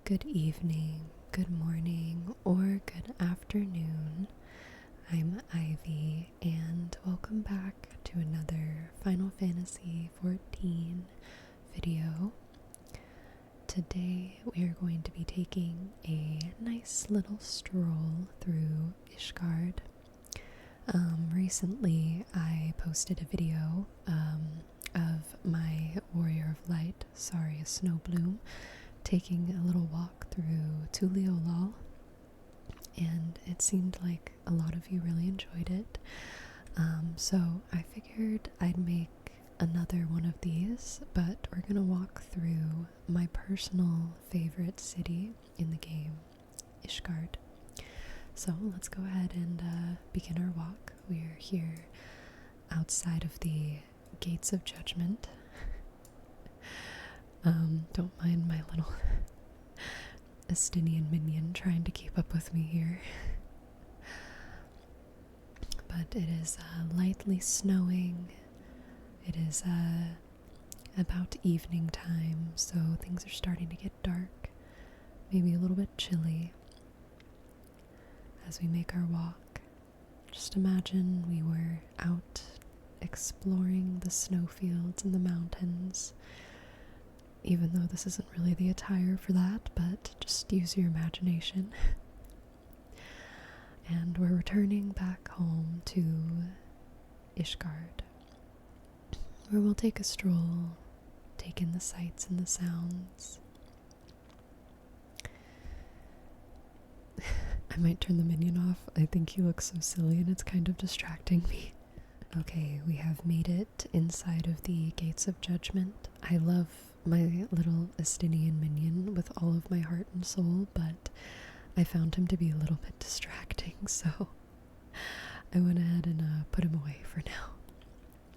good evening, good morning, or good afternoon. I'm Ivy, and welcome back to another Final Fantasy XIV video. Today we are going to be taking a nice little stroll through Ishgard. Recently I posted a video of my Warrior of Light, Saria Snowbloom, taking a little walk through Tuliolal, and it seemed like a lot of you really enjoyed it. So I figured I'd make another one of these, but we're gonna walk through my personal favorite city in the game, Ishgard. So let's go ahead and begin our walk. We're here outside of the Gates of Judgment. Don't mind my little Estinian minion trying to keep up with me here. But it is lightly snowing. It is about evening time, so things are starting to get dark, maybe a little bit chilly. As we make our walk, just imagine we were out exploring the snowfields and the mountains, even though this isn't really the attire for that, but just use your imagination. And we're returning back home to Ishgard, where we'll take a stroll, take in the sights and the sounds. I might turn the minion off. I think he looks so silly and it's kind of distracting me. Okay, we have made it inside of the Gates of Judgment. I love my little Estinian minion with all of my heart and soul, but I found him to be a little bit distracting, so I went ahead and put him away for now.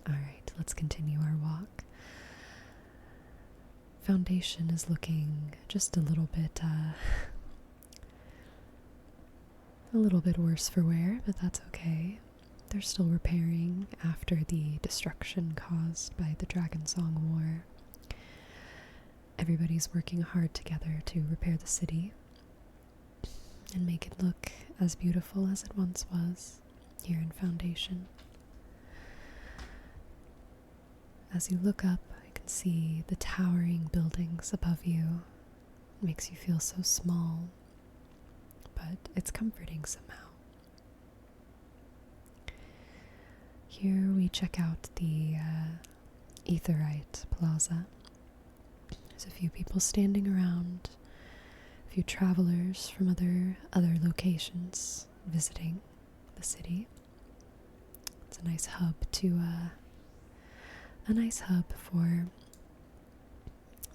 Alright, let's continue our walk. Foundation is looking just a little bit worse for wear, but that's okay. They're still repairing after the destruction caused by the Dragon Song War. Everybody's working hard together to repair the city and make it look as beautiful as it once was here in Foundation. As you look up, you can see the towering buildings above you. It makes you feel so small, but it's comforting somehow. Here we check out the Aetheryte Plaza. There's a few people standing around, a few travelers from other locations visiting the city. It's a nice hub for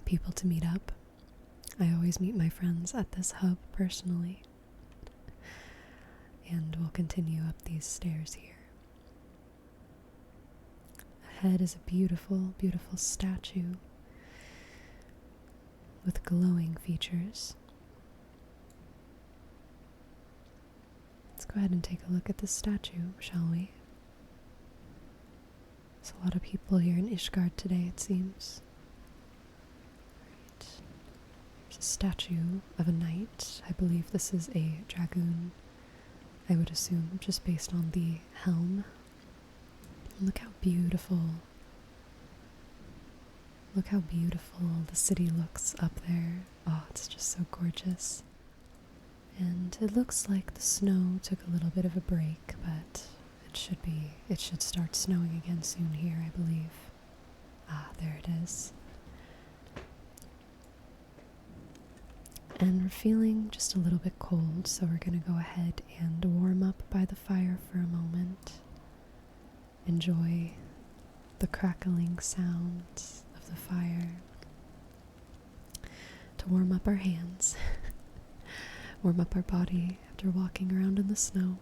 people to meet up. I always meet my friends at this hub personally, and we'll continue up these stairs here. Ahead is a beautiful, beautiful statue with glowing features. Let's go ahead and take a look at this statue, shall we? There's a lot of people here in Ishgard today, it seems. Right. There's a statue of a knight. I believe this is a dragoon, I would assume, just based on the helm. Look how beautiful. Look how beautiful the city looks up there. Oh, it's just so gorgeous. And it looks like the snow took a little bit of a break, but it should start snowing again soon here, I believe. Ah, there it is. And we're feeling just a little bit cold, so we're gonna go ahead and warm up by the fire for a moment. Enjoy the crackling sounds of the fire to warm up our hands, warm up our body after walking around in the snow,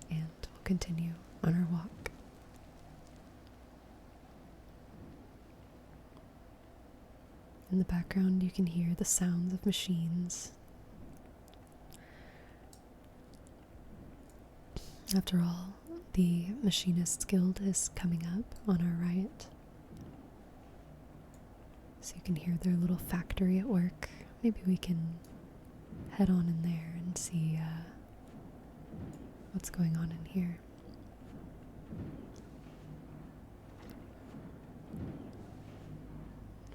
and we'll continue on our walk. In the background you can hear the sounds of machines. After all, the Machinist's Guild is coming up on our right. So you can hear their little factory at work. Maybe we can head on in there and see what's going on in here.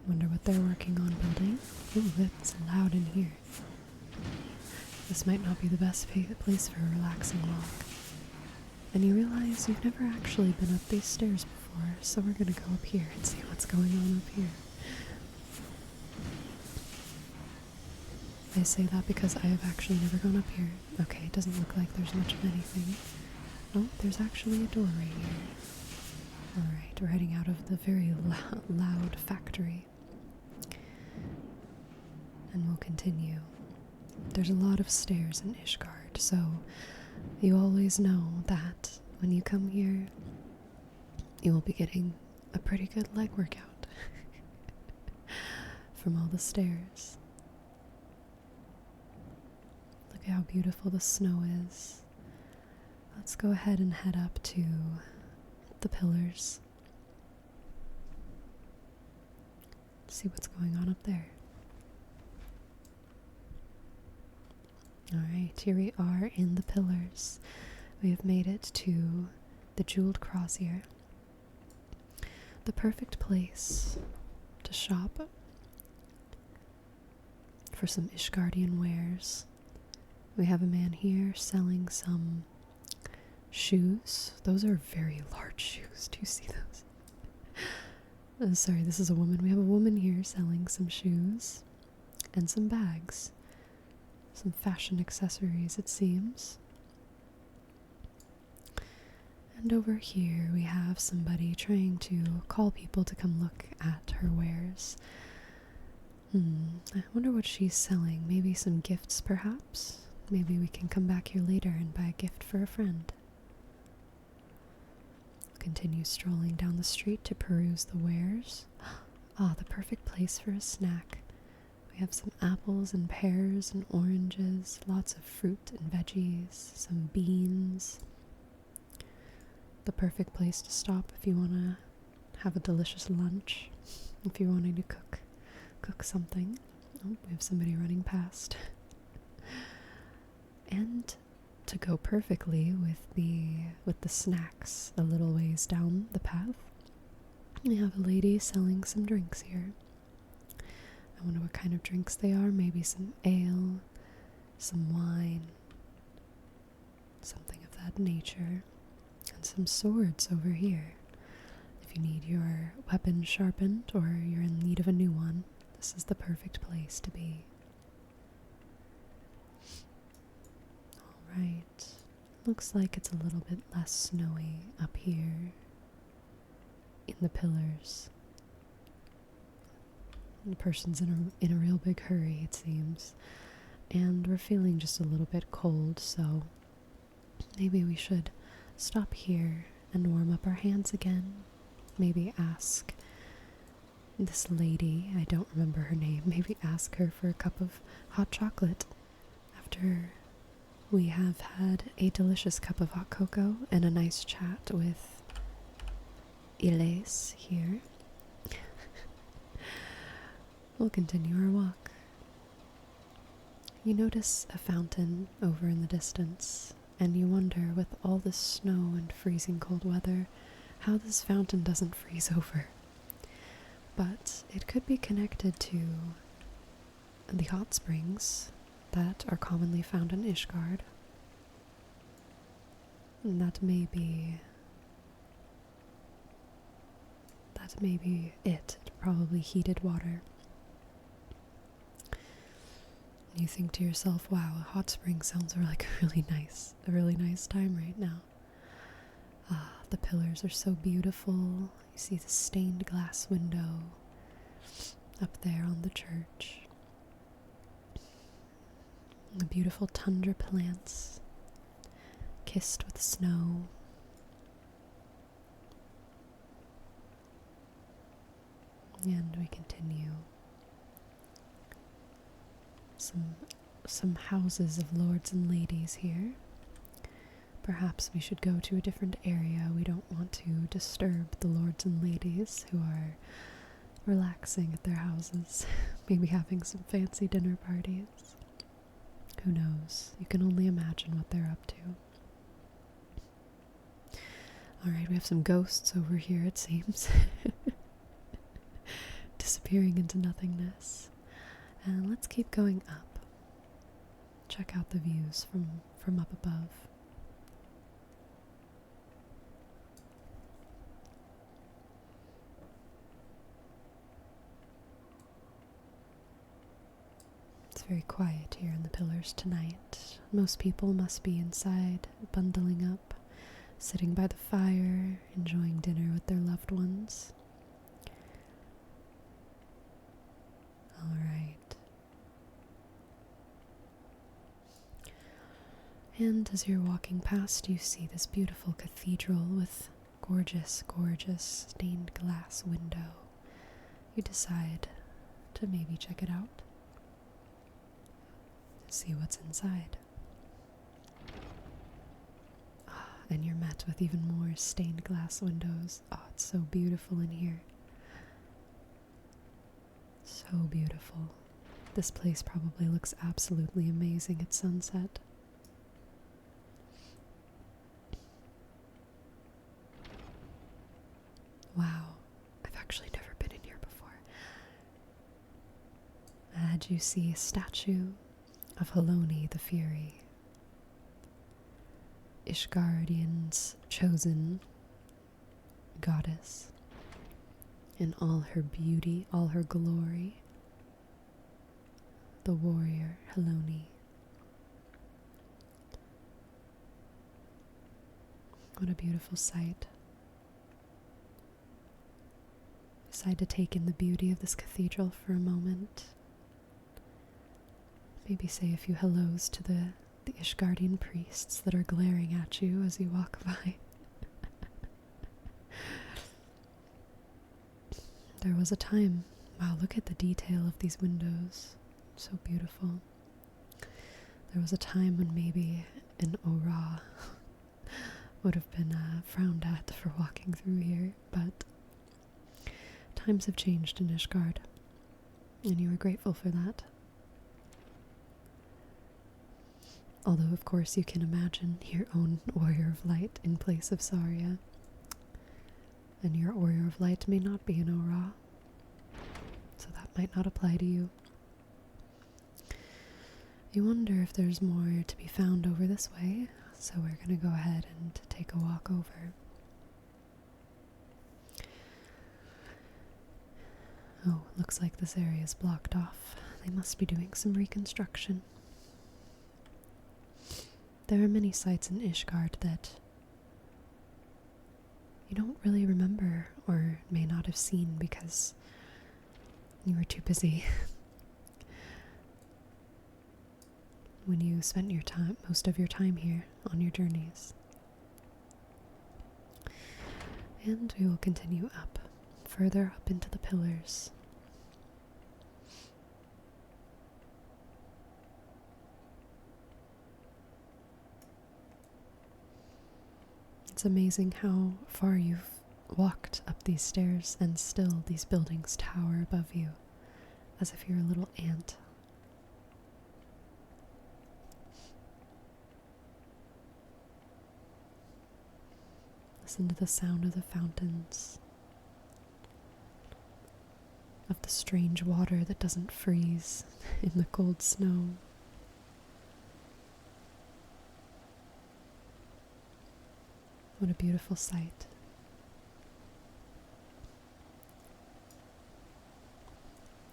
Wonder what they're working on building. Ooh, it's loud in here. This might not be the best place for a relaxing walk. And you realize you've never actually been up these stairs before, so we're gonna go up here and see what's going on up here. I say that because I have actually never gone up here. Okay, it doesn't look like there's much of anything. Oh, there's actually a door right here. Alright, we're heading out of the very loud factory. And we'll continue. There's a lot of stairs in Ishgard, so you always know that when you come here, you will be getting a pretty good leg workout from all the stairs. Look at how beautiful the snow is. Let's go ahead and head up to the pillars. See what's going on up there. Alright, here we are in the pillars. We have made it to the Jeweled Crozier. The perfect place to shop for some Ishgardian wares. We have a man here selling some shoes. Those are very large shoes. Do you see those? Sorry, this is a woman. We have a woman here selling some shoes and some bags. Some fashion accessories, it seems. And over here we have somebody trying to call people to come look at her wares. I wonder what she's selling. Maybe some gifts, perhaps? Maybe we can come back here later and buy a gift for a friend. Continue strolling down the street to peruse the wares. Ah, the perfect place for a snack. We have some apples and pears and oranges, lots of fruit and veggies, some beans. The perfect place to stop if you want to have a delicious lunch, if you're wanting to cook something. Oh, we have somebody running past. And to go perfectly with the snacks a little ways down the path, we have a lady selling some drinks here. I wonder what kind of drinks they are. Maybe some ale, some wine, something of that nature, and some swords over here. If you need your weapon sharpened or you're in need of a new one, this is the perfect place to be. Alright, looks like it's a little bit less snowy up here in the pillars. The person's in a real big hurry, it seems. And we're feeling just a little bit cold, so maybe we should stop here and warm up our hands again. Maybe ask this lady, I don't remember her name, maybe ask her for a cup of hot chocolate after we have had a delicious cup of hot cocoa and a nice chat with Elise here. We'll continue our walk. You notice a fountain over in the distance, and you wonder, with all this snow and freezing cold weather, how this fountain doesn't freeze over. But it could be connected to the hot springs that are commonly found in Ishgard. And that may be it. Probably heated water. You think to yourself, wow, a hot spring sounds like a really nice time right now. Ah, the pillars are so beautiful. You see the stained glass window up there on the church. The beautiful tundra plants kissed with snow. And we continue. Some houses of lords and ladies here. Perhaps we should go to a different area. We don't want to disturb the lords and ladies who are relaxing at their houses, maybe having some fancy dinner parties. Who knows? You can only imagine what they're up to. Alright, we have some ghosts over here, it seems. Disappearing into nothingness. And let's keep going up. Check out the views from up above. It's very quiet here in the pillars tonight. Most people must be inside, bundling up, sitting by the fire, enjoying dinner with their loved ones. Alright. And as you're walking past, you see this beautiful cathedral with gorgeous, gorgeous stained glass window. You decide to maybe check it out. See what's inside. And you're met with even more stained glass windows. Oh, it's so beautiful in here. So beautiful. This place probably looks absolutely amazing at sunset. Wow, I've actually never been in here before. And you see a statue of Haloni the Fury, Ishgardian's chosen goddess, in all her beauty, all her glory, the warrior Haloni. What a beautiful sight. Decide to take in the beauty of this cathedral for a moment. Maybe say a few hellos to the Ishgardian priests that are glaring at you as you walk by. There was a time, wow, look at the detail of these windows, so beautiful. There was a time when maybe an Ora would have been frowned at for walking through here, but times have changed in Ishgard, and you are grateful for that. Although, of course, you can imagine your own Warrior of Light in place of Saria. And your Warrior of Light may not be an Ora, so that might not apply to you. You wonder if there's more to be found over this way, so we're going to go ahead and take a walk over. Oh, looks like this area is blocked off. They must be doing some reconstruction. There are many sites in Ishgard that you don't really remember or may not have seen because you were too busy when you spent your time, most of your time here on your journeys. And we will continue up, further up into the pillars. It's amazing how far you've walked up these stairs and still these buildings tower above you, as if you're a little ant. Listen to the sound of the fountains, of the strange water that doesn't freeze in the cold snow. What a beautiful sight.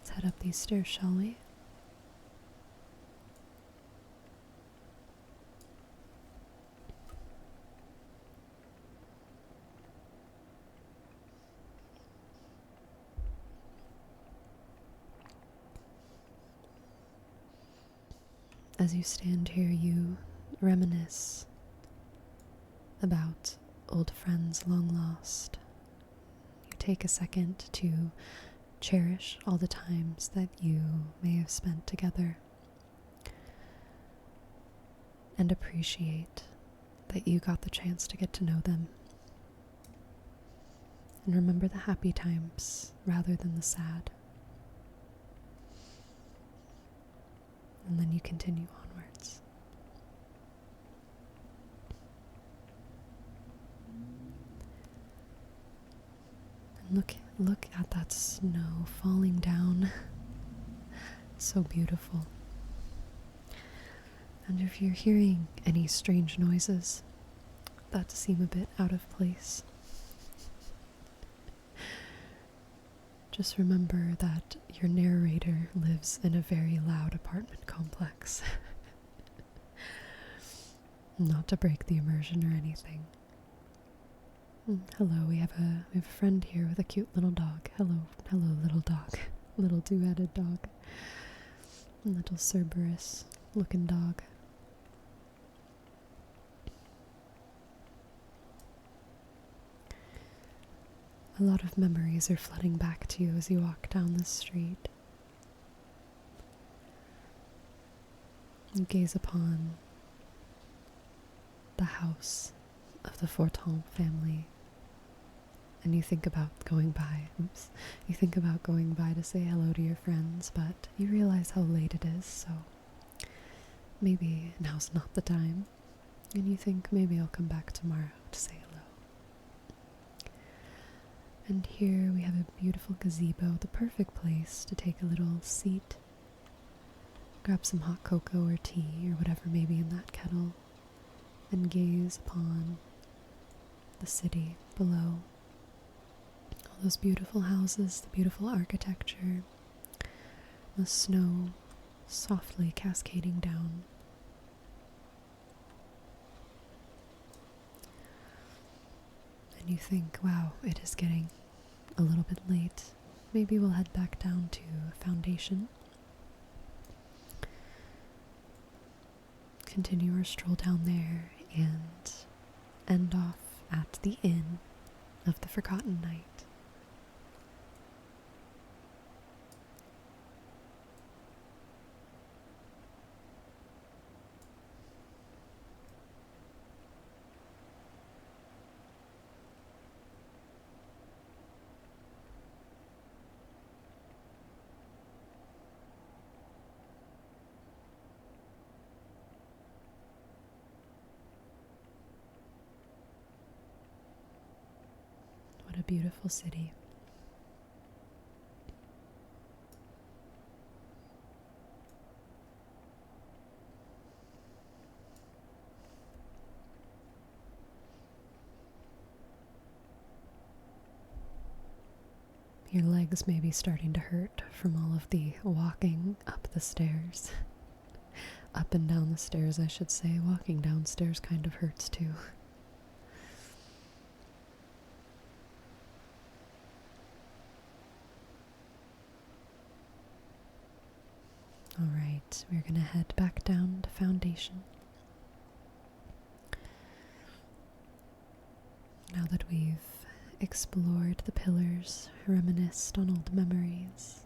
Let's head up these stairs, shall we? As you stand here, you reminisce about old friends long lost. You take a second to cherish all the times that you may have spent together and appreciate that you got the chance to get to know them. and remember the happy times rather than the sad. And then you continue onwards. And look at that snow falling down. So beautiful. And if you're hearing any strange noises that seem a bit out of place, just remember that your narrator lives in a very loud apartment complex. Not to break the immersion or anything. Hello, we have a friend here with a cute little dog. Hello, little dog. Little two-headed dog. Little Cerberus looking dog. A lot of memories are flooding back to you as you walk down the street. You gaze upon the house of the Forton family, and you think about going by. You think about going by to say hello to your friends, but you realize how late it is, so maybe now's not the time. And you think maybe I'll come back tomorrow to say hello. And here we have a beautiful gazebo, the perfect place to take a little seat, grab some hot cocoa or tea or whatever may be in that kettle, and gaze upon the city below. All those beautiful houses, the beautiful architecture, the snow softly cascading down. And you think, wow, it is getting a little bit late. Maybe we'll head back down to Foundation. Continue our stroll down there and end off at the Inn of the Forgotten Knight. What a beautiful city. Your legs may be starting to hurt from all of the walking up the stairs. Up and down the stairs, I should say. Walking downstairs kind of hurts too. Alright, we're going to head back down to Foundation. Now that we've explored the pillars, reminisced on old memories,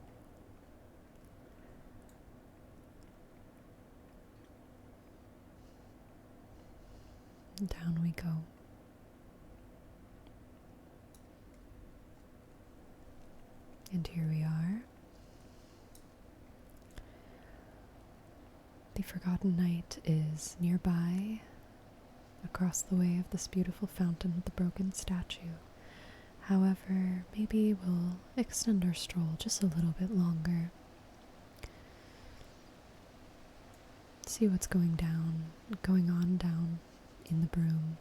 down we go. And here we are. The Forgotten Knight is nearby, across the way of this beautiful fountain with the broken statue. However, maybe we'll extend our stroll just a little bit longer. See what's going on down in the broom.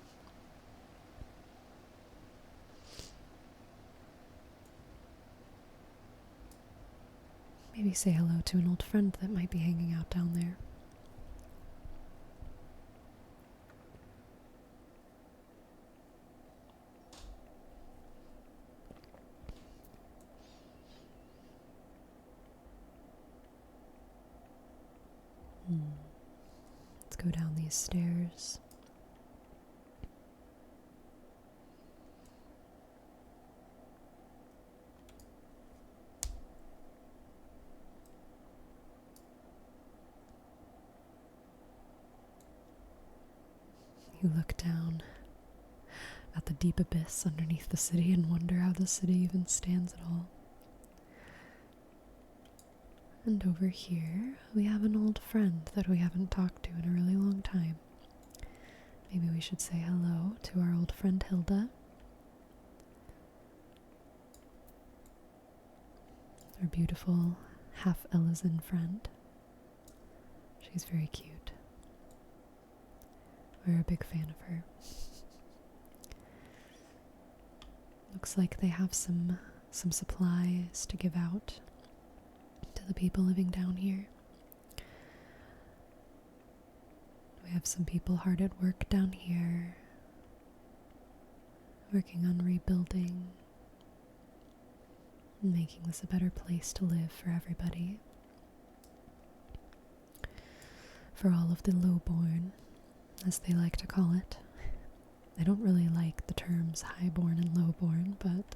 Maybe say hello to an old friend that might be hanging out down there. Let's go down these stairs. You look down. at the deep abyss underneath the city and wonder how the city even stands at all. And over here, we have an old friend that we haven't talked to in a really long time. Maybe we should say hello to our old friend Hilda. Our beautiful half-Elysian friend. She's very cute. We're a big fan of her. Looks like they have some supplies to give out to the people living down here. We have some people hard at work down here, working on rebuilding and making this a better place to live for everybody. For all of the lowborn, as they like to call it. I don't really like the terms highborn and lowborn, but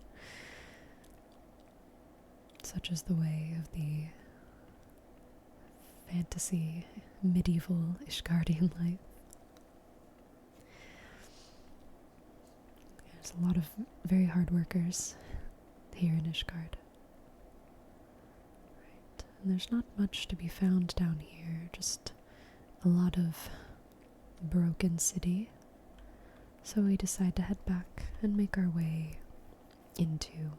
such is the way of the fantasy medieval Ishgardian life. There's a lot of very hard workers here in Ishgard. Right. And there's not much to be found down here, just a lot of broken city. So we decide to head back and make our way into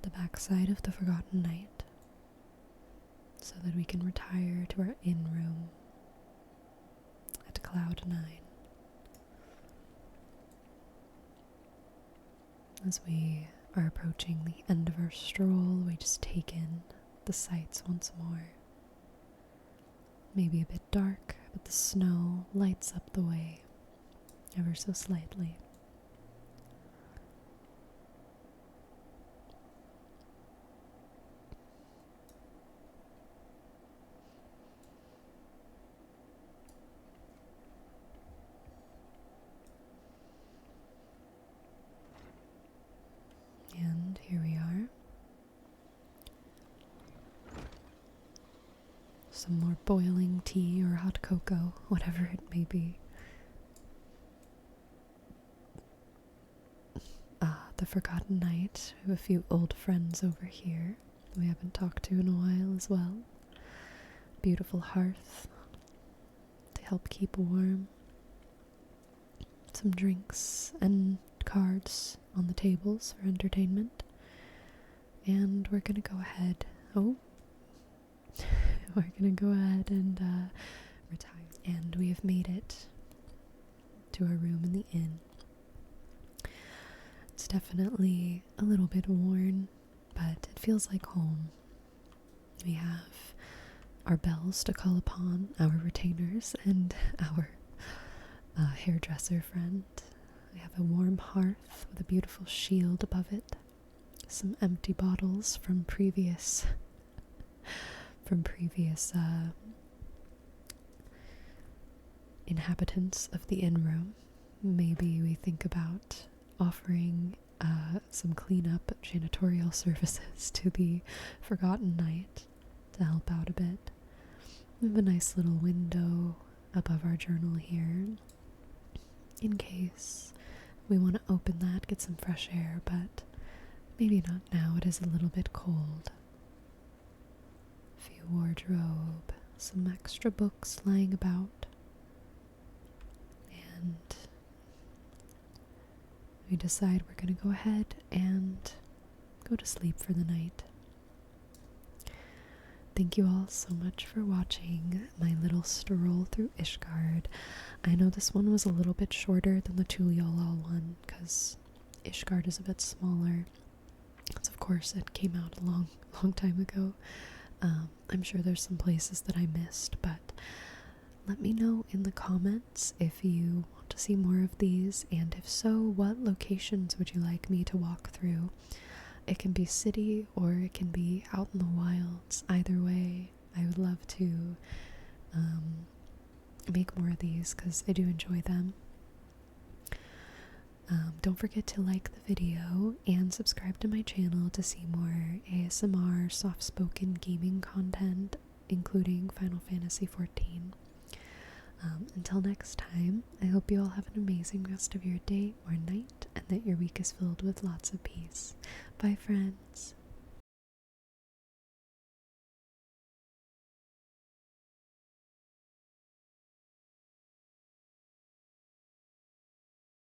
the backside of the Forgotten Night so that we can retire to our inn room at Cloud 9. As we are approaching the end of our stroll, we just take in the sights once more. Maybe a bit dark, but the snow lights up the way ever so slightly. And here we are. Some more boiling tea or hot cocoa, whatever it may be. The Forgotten Night. We have a few old friends over here we haven't talked to in a while as well. Beautiful hearth to help keep warm. Some drinks and cards on the tables for entertainment. And we're gonna go ahead. We're gonna go ahead and retire. And we have made it to our room in the inn. It's definitely a little bit worn, but it feels like home. We have our bells to call upon, our retainers, and our hairdresser friend. We have a warm hearth with a beautiful shield above it. Some empty bottles from previous inhabitants of the inn room. Maybe we think about offering some cleanup janitorial services to the Forgotten Night to help out a bit. We have a nice little window above our journal here in case we want to open that, get some fresh air, but maybe not now. It is a little bit cold. A few wardrobe, some extra books lying about, and we decide we're going to go ahead and go to sleep for the night. Thank you all so much for watching my little stroll through Ishgard. I know this one was a little bit shorter than the Tuliolal one because Ishgard is a bit smaller. So of course it came out a long time ago. I'm sure there's some places that I missed, but let me know in the comments if you want to see more of these, and if so, what locations would you like me to walk through? It can be city or it can be out in the wilds. Either way, I would love to make more of these because I do enjoy them. Don't forget to like the video and subscribe to my channel to see more ASMR soft-spoken gaming content, including Final Fantasy XIV. Until next time, I hope you all have an amazing rest of your day or night and that your week is filled with lots of peace. Bye, friends.